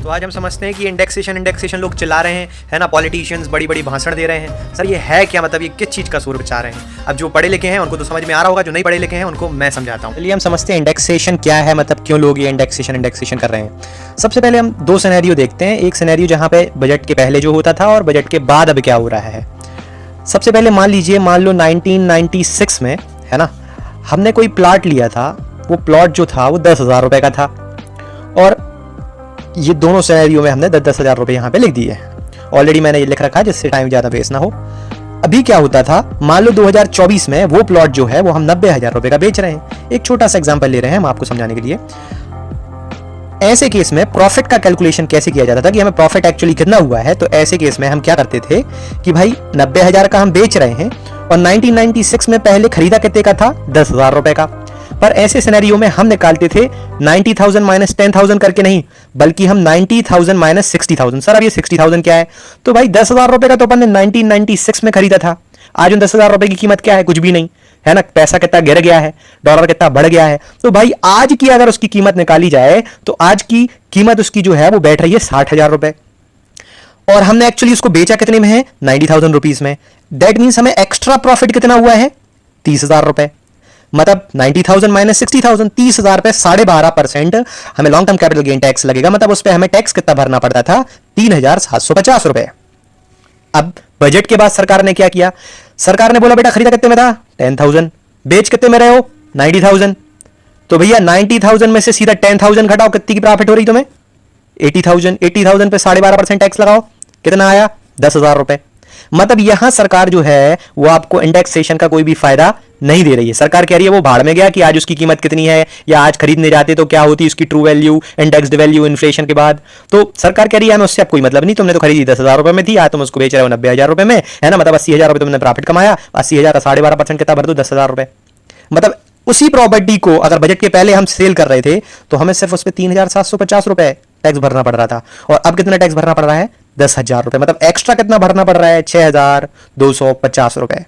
तो आज हम समझते हैं कि इंडेक्सेशन लोग चिल्ला रहे हैं, है ना, पॉलिटिशियंस बड़ी बड़ी भाषण दे रहे हैं। सर ये है क्या, मतलब ये किस चीज़ का शोर बचा रहे हैं? अब जो पढ़े लिखे हैं उनको तो समझ में आ रहा होगा, जो नहीं पढ़े लिखे हैं उनको मैं समझाता हूँ। चलिए हम समझते हैं इंडेक्सेशन क्या है, मतलब क्यों लोग ये इंडेक्सेशन कर रहे हैं। सबसे पहले हम दो सिनेरियो देखते हैं। एक सिनेरियो जहाँ पे बजट के पहले जो होता था और बजट के बाद अब क्या हो रहा है। सबसे पहले मान लो 1996 में, है ना, हमने कोई प्लॉट लिया था। वो प्लॉट जो था वो 10,000 रुपये का था और ये दोनों सिनेरियो में हमने 10,000 रुपये यहाँ पे लिख दिए। ऑलरेडी मैंने ये लिख रखा है जिससे टाइम ज़्यादा वेस्ट ना हो। अभी क्या होता था, मान लो 2024 में वो प्लॉट जो है वो हम 90,000 रुपये का बेच रहे हैं। एक छोटा सा एग्जांपल ले रहे हैं हम आपको समझाने के लिए। ऐसे केस में प्रॉफिट का कैलकुलेशन कैसे किया जाता था कि हमें प्रॉफिट एक्चुअली कितना हुआ है। तो ऐसे केस में हम क्या करते थे कि भाई 90,000 का हम बेच रहे हैं और 1996 में पहले खरीदा कितने का था, 10,000 रुपये का। पर ऐसे सिनेरियो में हम निकालते थे 90,000 माइनस 10,000 करके नहीं, बल्कि हम 90,000 माइनस 60,000। सर अब ये 60,000 क्या है? तो भाई 10,000 रुपये का तो अपन ने 1996 में खरीदा था। आज उन 10,000 रुपये की कीमत क्या है? कुछ भी नहीं, है ना। पैसा कितना गिर गया है, डॉलर कितना बढ़ गया है। तो भाई आज की अगर उसकी कीमत निकाली जाए तो आज की कीमत उसकी जो है वो बैठ रही है 60,000 रुपये और हमने एक्चुअली उसको बेचा कितने में है, 90,000 रुपीज में। दैट मीन्स हमें एक्स्ट्रा प्रॉफिट कितना हुआ है, 30,000 रुपये। मतलब 90,000 माइनस 60,000, 30,000 पे 12.5% हमें long term capital gain tax लगेगा। मतलब उस पर हमें टैक्स कितना भरना पड़ता था, 3,750 रुपए। अब बजट के बाद सरकार ने क्या किया, सरकार ने बोला बेटा खरीदा कितने में था, 10,000, बेच कितने में रहे हो, 90,000। तो भैया 90,000 में से सीधा 10,000 घटाओ, कितनी की प्रॉफिट हो रही तुम्हें, 80,000। 80,000 पे 12.5% टैक्स लगाओ, कितना आया, 10,000 रुपए। मतलब यहां सरकार जो है वो आपको इंडेक्सेशन का कोई भी फायदा नहीं दे रही है। सरकार कह रही है वो भाड़ में गया कि आज उसकी कीमत कितनी है, या आज खरीदने जाते तो क्या होती उसकी true value, indexed value inflation के बाद। तो सरकार कह रही है हमें उससे अब कोई मतलब नहीं, तुमने तो खरीदी 10,000 रुपए में थी, आज तुम उसको बेच रहे हो 90,000 रुपए में, है ना। मतलब 80,000 रुपए तुमने प्रॉफिट कमाया, 80,000 का 12.5% कितना भर दो, 10,000 रुपए। मतलब उसी प्रॉपर्टी को अगर बजट के पहले हम सेल कर रहे थे तो हमें सिर्फ उस पर 3,750 रुपए टैक्स भरना पड़ रहा था और अब कितना टैक्स भरना पड़ रहा है, 10,000 रुपए। मतलब एक्स्ट्रा कितना भरना पड़ रहा है, 6,250 रुपए।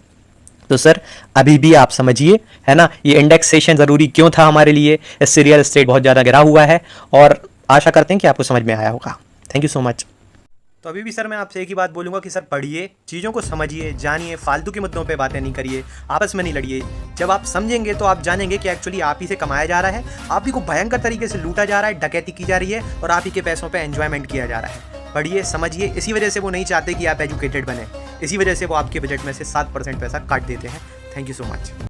तो सर अभी भी आप समझिए, है ना, ये इंडेक्सेशन जरूरी क्यों था हमारे लिए। इससे रियल एस्टेट बहुत ज्यादा गिरा हुआ है और आशा करते हैं कि आपको समझ में आया होगा। Thank you so much. तो अभी भी सर मैं आपसे एक ही बात बोलूँगा कि सर पढ़िए, चीज़ों को समझिए, जानिए, फालतू के मुद्दों पे बातें नहीं करिए, आपस में नहीं लड़िए। जब आप समझेंगे तो आप जानेंगे कि एक्चुअली आप ही से कमाया जा रहा है, आप ही को भयंकर तरीके से लूटा जा रहा है, डकैती की जा रही है और आप ही के पैसों पे एंजॉयमेंट किया जा रहा है। पढ़िए, समझिए। इसी वजह से वो नहीं चाहते कि आप एजुकेटेड बने, इसी वजह से वो आपके बजट में से 7% पैसा काट देते हैं। Thank you so much.